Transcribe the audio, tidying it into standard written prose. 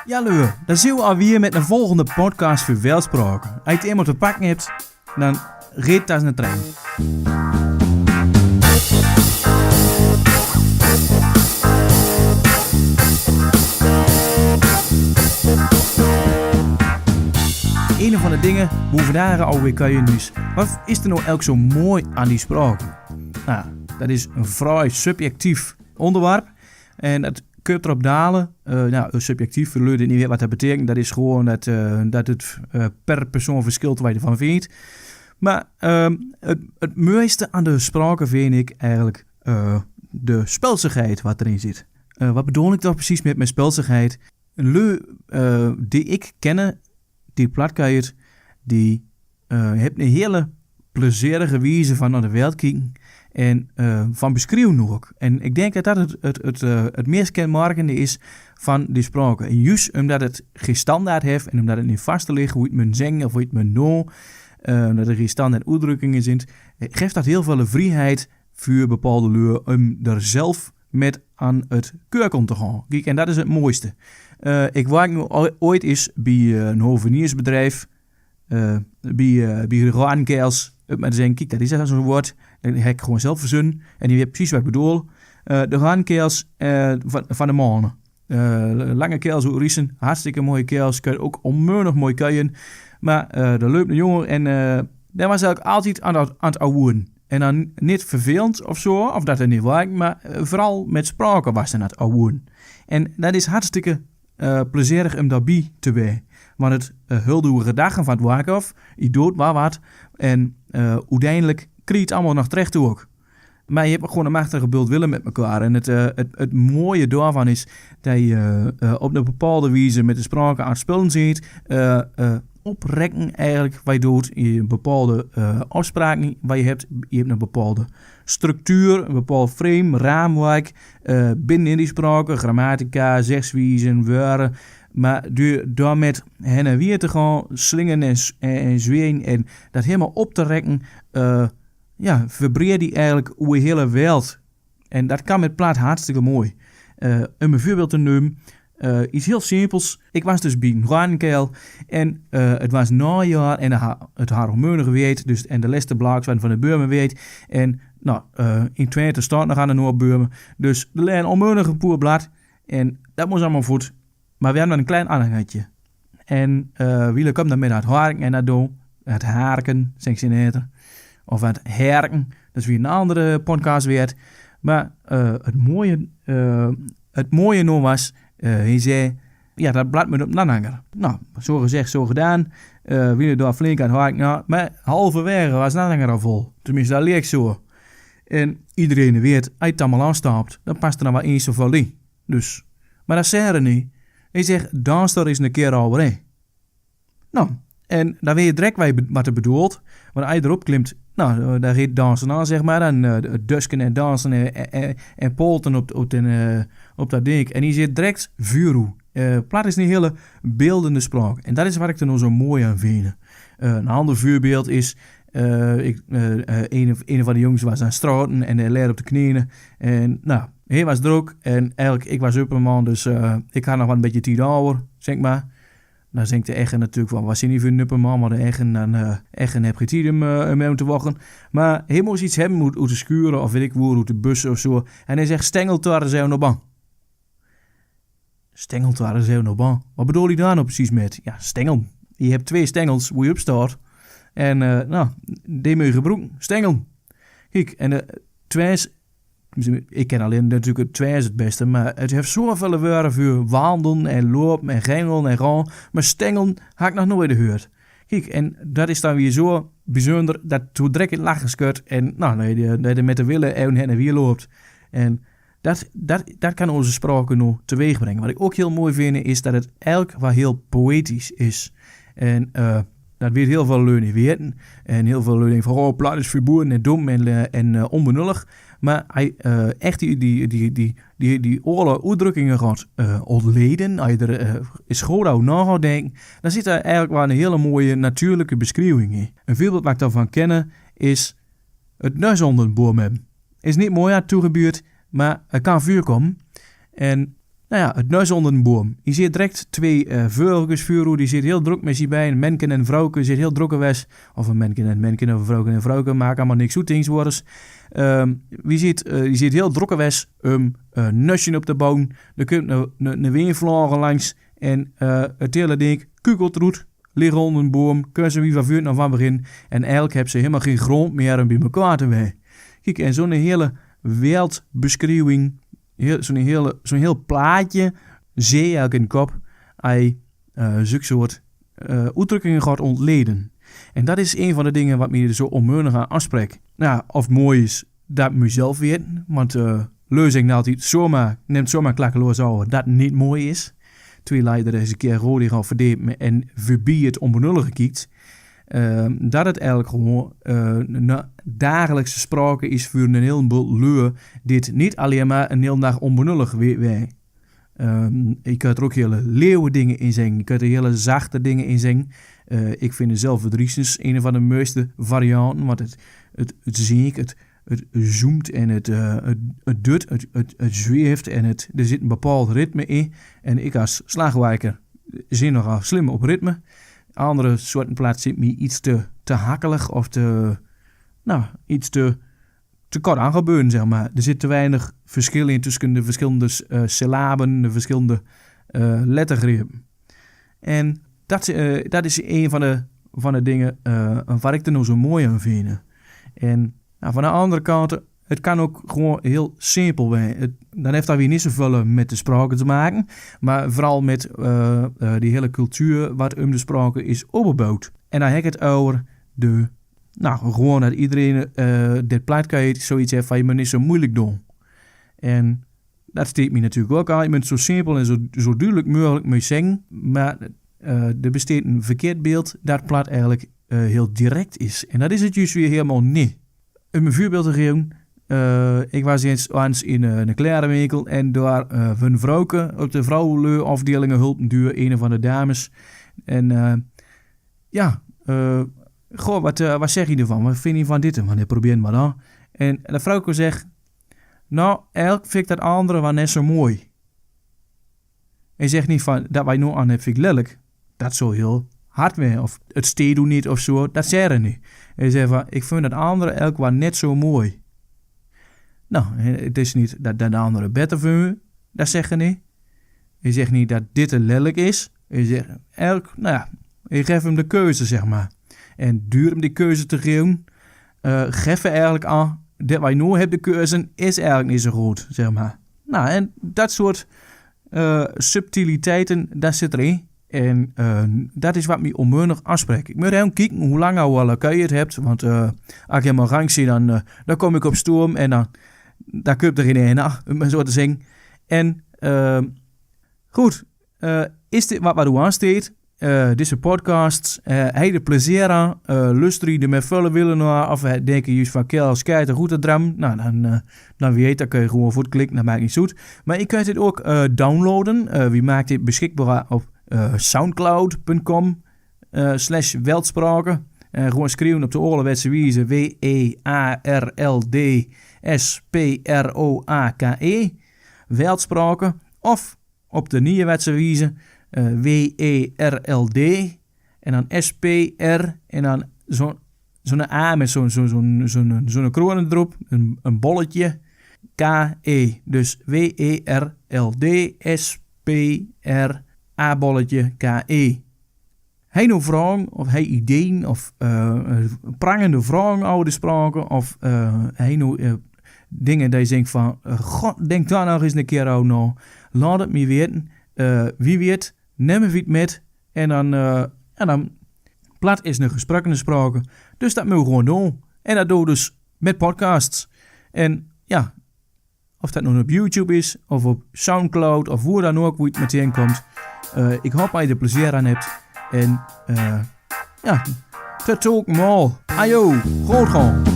Ja, Leu, dan zien we alweer met een volgende podcast voor Welspraken. Als je het eenmaal te pakken hebt, dan reed dat als een trein. Een van de dingen hoe we vandaag alweer kan je dus. Wat is er nou elk zo mooi aan die spraken? Nou, dat is een vrij subjectief onderwerp. En dat kun je erop dalen. Subjectief, voor jullie niet weet wat dat betekent. Dat is gewoon dat het per persoon verschilt wat je ervan vindt. Maar het mooiste aan de spraken vind ik eigenlijk de spelsigheid wat erin zit. Wat bedoel ik dan precies met mijn spelsigheid? Een leu die ik ken, die platkuiert, die heeft een hele plezierige wijze van naar de wereld kijken en van beschrijven ook. En ik denk dat dat het meest kenmerkende is van die spraken. En juist omdat het geen standaard heeft en omdat het niet vast ligt hoe het moet zingen of hoe het moet doen, dat er geen standaard uitdrukkingen zijn, geeft dat heel veel vrijheid voor bepaalde lui om er zelf met aan het keurkom te gaan. Kijk, en dat is het mooiste. Ik werk nu ooit eens bij een hoveniersbedrijf, bij de Raankeels. Maar zeggen, kijk, dat is zo'n woord. Dat heb ik gewoon zelf verzonnen. En die weet precies wat ik bedoel. De Raankeels van de mannen. Lange keels, riesen, hartstikke mooie keels. Kun je ook onmeunig mooi kuien. Maar de leuke jongen en daar was eigenlijk altijd aan het ouwen. En dan niet vervelend of zo, of dat er niet werkt, maar vooral met spraken was er aan het ouwen. En dat is hartstikke plezierig om daarbij te zijn. Want het hulde gedachten van het werk af, je doet maar wat. En uiteindelijk krijg je het allemaal nog terecht ook. Maar je hebt gewoon een machtige bult willen met elkaar. En het mooie daarvan is dat je op een bepaalde wijze met de spraken aan het spelen ziet. Oprekken eigenlijk wat je doet. Je hebt bepaalde afspraken wat je hebt. Je hebt een bepaalde structuur, een bepaald frame, raamwerk. Binnen in die spraken, grammatica, zegswijzen, woorden. Maar door met hen en weer te gaan slingen en zween en dat helemaal op te rekken, verbreed die eigenlijk hoe je hele wereld. En dat kan met plaat hartstikke mooi. Om een voorbeeld te nemen, iets heel simpels. Ik was dus bij een Raankeil en het was najaar en het haar onmeunig weet, dus en de laatste blaken van de Burmen weet. En in Twente staat nog aan de Noord-Burmen. Dus de lijn onmeunig poerblad en dat moest allemaal goed. Maar we hebben dan een klein aanhangertje. En wie komt dan met het harken en dat doen? Het harken, zeg ze net. Of het herken, dat is weer een andere podcast weer. Maar het mooie nou was, hij zei, ja, dat blad moet op een aanhanger. Nou, zo gezegd, zo gedaan. Wie daar flink aan het harken. Nou, maar halverwege was de aanhanger al vol. Tenminste, dat leek zo. En iedereen weet, als je het allemaal aanstapt, dan past er dan wel eens of wel in. Dus, maar dat zei er niet. Hij zegt, dans er eens een keer overheen. Nou, en dan weet je direct wat er bedoelt. Want als je erop klimt, daar gaat dansen aan, zeg maar. Dan dusken en dansen en polten op dat ding. En die zit direct vuur. Plat is een hele beeldende spraak. En dat is wat ik er nou zo mooi aan vind. Een ander voorbeeld is, een van de jongens was aan straten en hij leerde op de knieën. En hij was er ook. En eigenlijk, ik was Upperman, dus ik had nog wel een beetje tijd over, zeg maar. Dan denkt de Eggen natuurlijk van, was hij niet voor een Upperman, maar de Eggen heb je tijd om mee te wachten. Maar hij moest iets hebben, hoe te schuren, of weet ik hoe te bussen of zo. En hij zegt, stengeltaren zijn nog bang. Stengeltaren zijn nog bang. Wat bedoel je daar nou precies met? Ja, stengel. Je hebt 2 stengels, hoe je opstaat. En die moet je gebruiken. Stengel. Kijk, en de twijs. Ik ken alleen natuurlijk het twijs het beste, maar het heeft zoveel woorden voor wandelen en lopen en gengelen en gaan. Maar stengel had ik nog nooit gehoord. Kijk, en dat is dan weer zo bijzonder dat toen direct het lachen schudt en dat je met de willen en weer loopt. En dat kan onze spraak nog teweeg brengen. Wat ik ook heel mooi vind is dat het eigenlijk wel heel poëtisch is. En dat weet heel veel lui niet weten. En heel veel lui denken van, plat is verboeren en dom en onbenullig. Maar hij echt die alle uitdrukkingen gaat ontleden. Als je er eens goed over na gaat denken, dan zit er eigenlijk wel een hele mooie natuurlijke beschrijving in. Een voorbeeld wat ik daarvan ken is het neus onder een boom hebben. Is niet mooi aan toegebuurd, maar er kan vuur komen. En Nou ja, het neus onder een boom. Je ziet direct 2 vogels vuren, die zit heel druk met zich bij. Een menken en vrouwke zit heel druk geweest. Of een menken en menken, of een vrouwke en vrouwke, maakt allemaal niks uit tegenwoordig. Je ziet heel druk geweest, nusje op de boom. Er komt een weervlagen langs. En het hele ding kukelt eruit. Liggen onder een boom, kunnen ze wie van vuur naar van begin. En eigenlijk hebben ze helemaal geen grond meer om bij elkaar te wezen. Kijk, en zo'n hele wereldbeschrijving, zo'n heel plaatje, zie je eigenlijk in de kop, als zulke soort uitdrukkingen gaat ontleden. En dat is een van de dingen wat me er zo onmeunig aan afspreekt. Nou, of het mooi is, dat moet je zelf weten. Want lezing altijd neemt zomaar klakkeloos over dat het niet mooi is. Twee leider eens een keer rode gaan verdelen en voorbij het onbenullige kijkt. Dat het eigenlijk gewoon dagelijkse sprake is voor een heleboel lui dit niet alleen maar een hele dag onbenullig wij. Ik kan er ook hele leeuwen dingen in zingen. Ik kan er hele zachte dingen in zingen. Ik vind zelf het Riesens een van de mooiste varianten. Want het zingt, het zoomt en het zweeft en er zit een bepaald ritme in. En ik als slagwijker zin nogal slim op ritme. Andere soorten plaats zit me iets te hakkelig of iets te kort aangebeuren, zeg maar. Er zit te weinig verschil in tussen de verschillende syllaben, de verschillende lettergrepen. En dat is een van de dingen waar ik er nou zo mooi aan vind. En van de andere kant, het kan ook gewoon heel simpel zijn. Dan heeft dat weer niet zoveel met de sprake te maken, maar vooral met die hele cultuur wat de sprake is opgebouwd. En dan heb ik het over gewoon dat iedereen dit plaatje zoiets heeft van je moet niet zo moeilijk doen. En dat steekt me natuurlijk ook aan. Je moet zo simpel en zo duidelijk mogelijk mee zingen, maar er bestaat een verkeerd beeld dat plaat eigenlijk heel direct is. En dat is het juist weer helemaal niet. Om een voorbeeld te geven, ik was eens in een klerenwinkel en daar een vrouwke op de vrouwenafdelingen hulp duur, een van de dames. En wat zeg je ervan? Wat vind je van dit? Want ik probeer het maar dan. En de vrouwke zegt, nou, eigenlijk vind ik dat andere wel net zo mooi. Hij zegt niet van, dat wij nou aan hebben vind ik lelijk. Dat is zo heel hard weer. Of het steed doet niet of zo. Dat zei er niet. Hij zegt van, ik vind dat andere elk wel net zo mooi. Nou, het is niet dat de andere beter vindt. Dat zegt hij niet. Hij zegt niet dat dit een lelijk is. Hij zegt, ik geef hem de keuze, zeg maar. En duur hem die keuze te geven, geef hij eigenlijk aan, dat wij nu hebben de keuze, is eigenlijk niet zo goed, zeg maar. Nou, en dat soort subtiliteiten, dat zit erin. En dat is wat me onmeunig afspreekt. Ik moet even kijken hoe lang al je het hebt. Want als ik helemaal gang zie, dan kom ik op stoom en dan kun je er geen naar, om zo te zingen. En goed, is dit wat we aansteekt? Deze podcast, heb je plezier aan? Luister je er met volle willen naar? Of denk je juist van, Kel, skijt een goed dram? Nou, dan weet je, dan kun je gewoon voortklikken, dat maakt niet zoet. Maar je kunt dit ook downloaden. Wie maakt dit beschikbaar op soundcloud.com/weltspraken. Gewoon schrijven op de ouderwetse wijze WEARLDSPROAKE. Weltspraken. Of op de nieuwwetse wijze WERLD. En dan SPR. En dan zo'n A met zo'n kroon erop. Een bolletje. KE. Dus WERLDSPR. A-bolletje KE. Hij nou vragen of hij ideeën of prangende vragen over de sprake of hij nou dingen dat je denkt van god, denk daar nog eens een keer over nou. Laat het me weten. Wie weet, neem me het met en dan plat is een gesprek in de sprake. Dus dat moet we gewoon doen. En dat doe dus met podcasts. En ja, of dat nou op YouTube is of op Soundcloud of hoe dan ook, hoe het meteen komt. Ik hoop dat je er plezier aan hebt. En tot ook mal. Ajo, goed gaan.